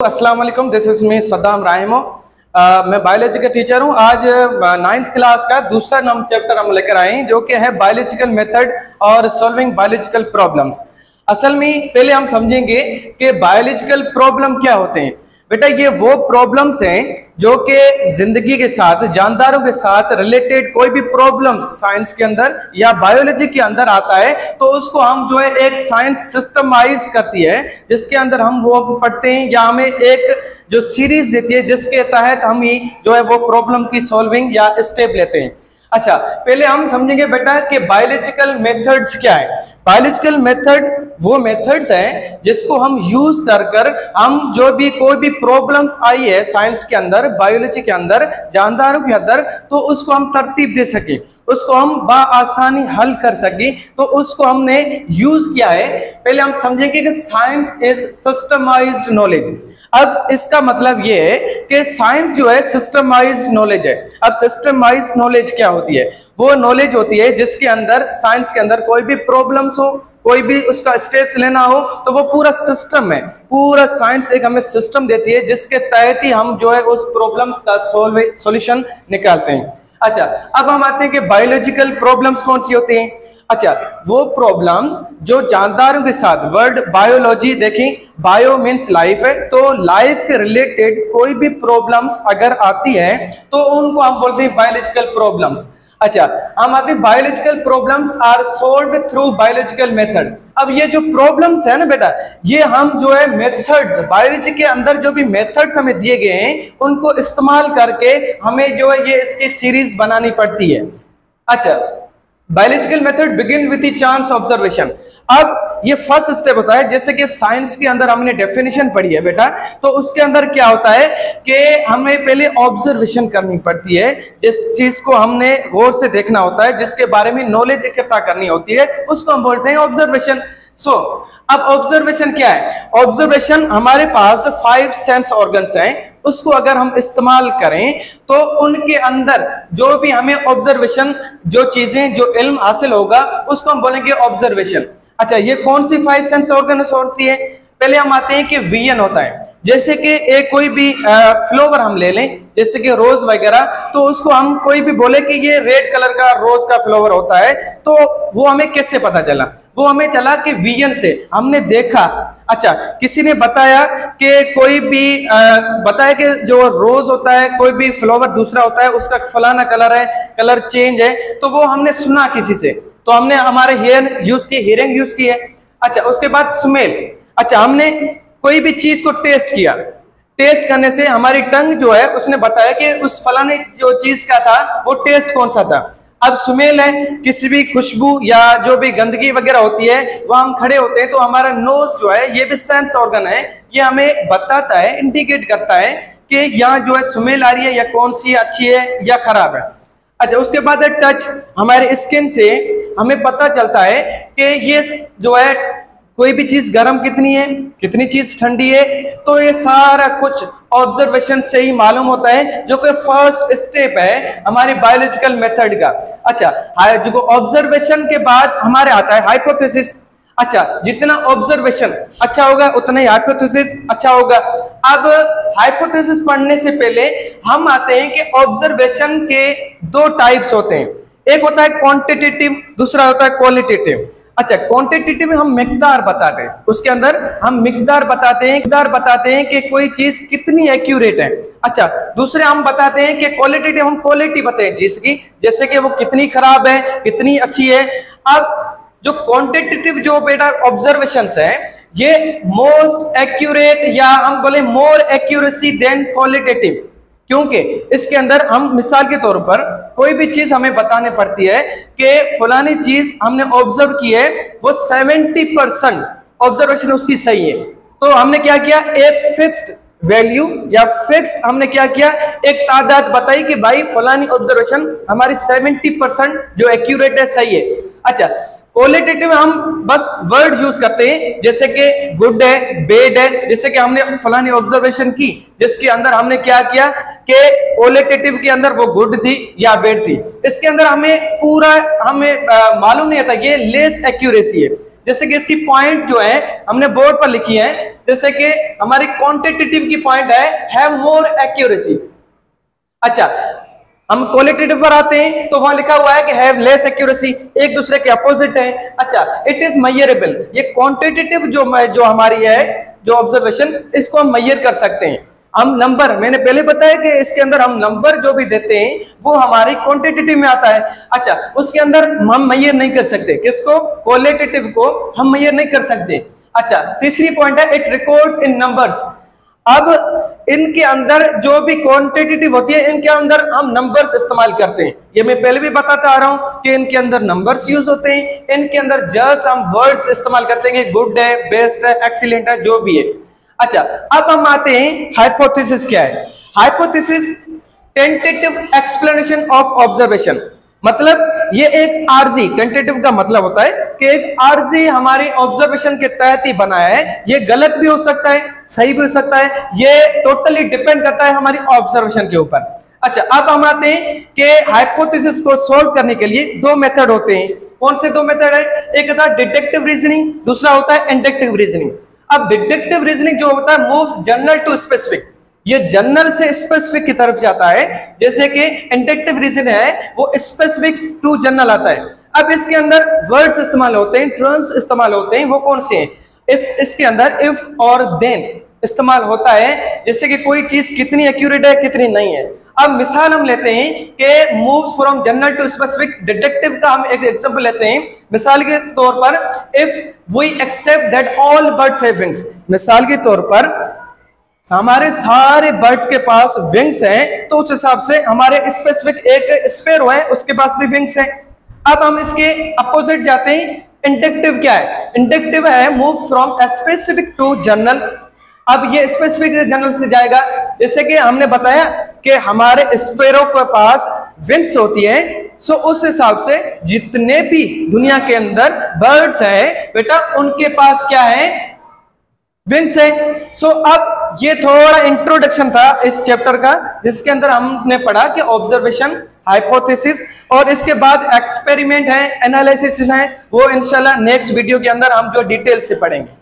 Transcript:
अस्सलाम वालेकुम, this is me Saddam राहिमो। मैं बायोलॉजी का टीचर हूँ। आज 9th क्लास का दूसरा चैप्टर हम लेकर आए हैं जो कि है बायोलॉजिकल मेथड और सॉल्विंग बायोलॉजिकल प्रॉब्लम्स। असल में पहले हम समझेंगे कि बायोलॉजिकल प्रॉब्लम क्या होते हैं। बेटा ये वो प्रॉब्लम्स हैं जो कि जिंदगी के साथ, जानदारों के साथ रिलेटेड कोई भी प्रॉब्लम्स साइंस के अंदर या बायोलॉजी के अंदर आता है तो उसको हम जो है एक साइंस सिस्टमाइज करती है जिसके अंदर हम वो पढ़ते हैं या हमें एक जो सीरीज देती है जिसके तहत हम ही जो है वो प्रॉब्लम की सॉल्विंग या स्टेप लेते हैं। अच्छा, पहले हम समझेंगे बेटा कि बायोलॉजिकल मेथड्स क्या है। बायोलॉजिकल मेथड वो मेथड्स हैं जिसको हम यूज कर हम जो भी कोई भी प्रॉब्लम्स आई है साइंस के अंदर, बायोलॉजी के अंदर, जानदारों के अंदर, तो उसको हम तरतीब दे सके, उसको हम बआसानी हल कर सके, तो उसको हमने यूज किया है। पहले हम समझेंगे कि साइंस इज सिस्टमाइज्ड नॉलेज। अब इसका मतलब ये है कि साइंस जो है सिस्टमाइज्ड नॉलेज है। अब सिस्टमाइज्ड नॉलेज क्या होती है? वो नॉलेज होती है जिसके अंदर, साइंस के अंदर कोई भी प्रॉब्लम्स हो, कोई भी उसका स्टेप्स लेना हो, तो वो पूरा सिस्टम है। पूरा साइंस एक हमें सिस्टम देती है जिसके तहत ही हम जो है उस प्रॉब्लम्स का सॉल्यूशन निकालते हैं। अच्छा, अब हम आते हैं कि बायोलॉजिकल प्रॉब्लम्स कौन सी होती हैं। अच्छा, वो प्रॉब्लम्स जो जानदारों के साथ, वर्ड बायोलॉजी देखें, बायो मीन्स लाइफ है, तो लाइफ के रिलेटेड कोई भी प्रॉब्लम्स अगर आती है तो उनको हम बोलते हैं बायोलॉजिकल प्रॉब्लम्स। अच्छा, हम आते हैं biological problems are solved through biological method. अब ये जो प्रॉब्लम्स है ना बेटा, ये हम जो है मेथड्स, बायोलॉजी के अंदर जो भी मेथड्स हमें दिए गए हैं उनको इस्तेमाल करके हमें जो है ये इसकी सीरीज बनानी पड़ती है। अच्छा, biological method begin with the chance observation. अब ये फर्स्ट स्टेप होता है, जैसे कि साइंस के अंदर हमने डेफिनेशन पढ़ी है बेटा, तो उसके अंदर क्या होता है कि हमें पहले ऑब्जर्वेशन करनी पड़ती है। जिस चीज को हमने गौर से देखना होता है, जिसके बारे में नॉलेज इकट्ठा करनी होती है, उसको हम बोलते हैं ऑब्जर्वेशन। अब ऑब्जर्वेशन क्या है? ऑब्जर्वेशन, हमारे पास 5 सेंस ऑर्गन्स हैं, उसको अगर हम इस्तेमाल करें तो उनके अंदर जो भी हमें ऑब्जर्वेशन, जो चीजें, जो इल्म हासिल होगा उसको हम बोलेंगे ऑब्जर्वेशन। अच्छा, ये कौन सी 5 सेंस ऑर्गन्स होती है? पहले हम आते हैं कि विजन होता है। जैसे कि एक कोई भी फ्लावर हम ले लें, जैसे कि रोज वगैरह, तो उसको हम कोई भी बोले कि ये रेड कलर का रोज का फ्लावर होता है, तो वो हमें कैसे पता चला? वो हमें चला कि विजन से हमने देखा। अच्छा, किसी ने बताया कि कोई भी बताया कि जो रोज होता है, कोई भी फ्लावर दूसरा होता है, उसका फलाना कलर है, कलर चेंज है, तो वो हमने सुना किसी से, तो हमने हमारे हियरिंग यूज की है। अच्छा, उसके बाद स्मेल। अच्छा, हमने कोई भी चीज को टेस्ट किया, टेस्ट करने से हमारी टंग जो है उसने बताया कि उस फलाने जो चीज का था वो टेस्ट कौन सा था। अब स्मेल है, किसी भी खुशबू या जो भी गंदगी वगैरह होती है, वहां हम खड़े होते हैं तो हमारा नोज जो है ये भी सेंस ऑर्गन है, ये हमें बताता है, इंडिकेट करता है कि यहाँ जो है स्मेल आ रही है या कौन सी अच्छी है या खराब है। अच्छा, उसके बाद है टच। हमारे स्किन से हमें पता चलता है कि ये जो है कोई भी चीज गर्म कितनी है, कितनी चीज ठंडी है, तो ये सारा कुछ ऑब्जर्वेशन से ही मालूम होता है, जो कि फर्स्ट स्टेप है हमारी बायोलॉजिकल मेथड का। अच्छा, जो ऑब्जर्वेशन के बाद हमारे आता है हाइपोथेसिस। अच्छा, जितना ऑब्जर्वेशन अच्छा होगा उतना ही हाइपोथेसिस अच्छा होगा। अब हाइपोथेसिस पढ़ने से पहले हम आते हैं कि ऑब्जर्वेशन के 2 टाइप्स होते हैं। एक होता है क्वांटिटेटिव, दूसरा होता है क्वालिटेटिव। अच्छा, क्वांटिटेटिव में हम मिकदार बताते हैं, उसके अंदर हम मिकदार बताते हैं कि कोई चीज कितनी एक्यूरेट है। अच्छा, दूसरे हम बताते हैं कि क्वालिटेटिव, हम क्वालिटी बताते हैं चीज की, जैसे कि वो कितनी खराब है, कितनी अच्छी है। अब जो क्वांटिटेटिव जो बेटा ऑब्जर्वेशंस है, ये मोस्ट एक्यूरेट या हम बोले मोर एक्यूरेसी देन क्वालिटेटिव, क्योंकि इसके अंदर हम मिसाल के तौर पर कोई भी चीज हमें बताने पड़ती है कि फलानी चीज हमने ऑब्जर्व की है, वो 70% ऑब्जर्वेशन उसकी सही है, तो हमने क्या किया, एक फिक्स्ड वैल्यू या फिक्स्ड हमने क्या किया, एक तादाद बताई कि भाई फलानी ऑब्जर्वेशन हमारी 70% जो एक्यूरेट है, सही है। अच्छा, क्वालिटेटिव में हम बस वर्ड यूज करते हैं, जैसे कि गुड है, बेड है, जैसे कि हमने फलानी ऑब्जर्वेशन की जिसके अंदर हमने क्या किया कि क्वालिटेटिव के अंदर वो गुड थी या बेड थी, इसके अंदर हमें पूरा मालूम नहीं आता, ये लेस एक्यूरेसी है। जैसे कि इसकी पॉइंट जो है हमने बोर्ड पर लिखी है, जैसे कि हमारी क्वांटिटेटिव की पॉइंट है मोर एक्यूरेसी। अच्छा, हम क्वालिटेटिव पर आते हैं तो वहां लिखा हुआ है कि हैव लेस एक्यूरेसी, एक दूसरे के अपोजिट है। अच्छा, इट इज मेजरेबल, ये क्वांटिटेटिव जो हमारी है जो ऑब्जर्वेशन, इसको हम मेजर कर सकते हैं। हम नंबर, मैंने पहले बताया कि इसके अंदर हम नंबर जो भी देते हैं वो हमारी क्वांटिटेटिव में आता है। अच्छा, उसके अंदर हम मेजर नहीं कर सकते, किसको? क्वालिटेटिव को हम मेजर नहीं कर सकते। अच्छा, तीसरी पॉइंट है इट रिकॉर्ड्स इन नंबर्स। अब इनके अंदर जो भी क्वांटिटेटिव होती है, इनके अंदर हम नंबर्स इस्तेमाल करते हैं। ये मैं पहले भी बताता आ रहा हूं कि इनके अंदर नंबर्स यूज होते हैं, इनके अंदर जस्ट हम वर्ड्स इस्तेमाल करते हैं कि गुड है, बेस्ट है, एक्सीलेंट है, जो भी है। अच्छा, अब हम आते हैं हाइपोथेसिस क्या है। Hypothesis tentative explanation of observation, मतलब ये एक आरजी, टेंटेटिव का मतलब होता है कि एक आरजी हमारी ऑब्जर्वेशन के तहत ही बनाया है। ये गलत भी हो सकता है, सही भी हो सकता है, ये टोटली डिपेंड करता है हमारी ऑब्जर्वेशन के ऊपर। अच्छा, अब हम आते हैं कि हाइपोथेसिस को सोल्व करने के लिए दो मेथड होते हैं। कौन से दो मेथड है? एक होता है डिडक्टिव रीजनिंग, दूसरा होता है इंडक्टिव रीजनिंग। अब डिडक्टिव रीजनिंग जो होता है मूव्स जनरल टू स्पेसिफिक, ये जनरल से स्पेसिफिक की तरफ जाता है, जैसे कि इंडक्टिव रीजन है वो स्पेसिफिक टू जनरल आता है। अब इसके अंदर वर्ड्स इस्तेमाल होते हैं, टर्म्स इस्तेमाल होते हैं, वो कौन से हैं? इफ, इसके अंदर इफ और देन इस्तेमाल होता है, जैसे कि कोई चीज कितनी एक्यूरेट है, कितनी नहीं है। अब मिसाल हम लेते हैं कि moves from general to specific, deductive का हम एक एग्जांपल लेते हैं। मिसाल के तौर पर if we accept that all birds have wings, मिसाल के तौर पर हमारे सारे बर्ड्स के पास विंग्स हैं, तो उस हिसाब से हमारे स्पेसिफिक एक स्पैरो है, उसके पास भी विंग्स हैं। अब हम इसके अपोजिट जाते हैं, इंडक्टिव क्या है? इंडक्टिव है move from specific to general. अब ये स्पेसिफिक जनरल से जाएगा, जैसे कि हमने बताया कि हमारे स्पैरो के पास विंग्स होती है, सो उस हिसाब से जितने भी दुनिया के अंदर बर्ड्स हैं बेटा, उनके पास क्या है? विंग्स है। सो अब ये थोड़ा इंट्रोडक्शन था इस चैप्टर का, जिसके अंदर हमने पढ़ा कि ऑब्जर्वेशन, हाइपोथेसिस, और इसके बाद एक्सपेरिमेंट है, एनालिसिस है, वो इंशाल्लाह नेक्स्ट वीडियो के अंदर हम जो डिटेल से पढ़ेंगे।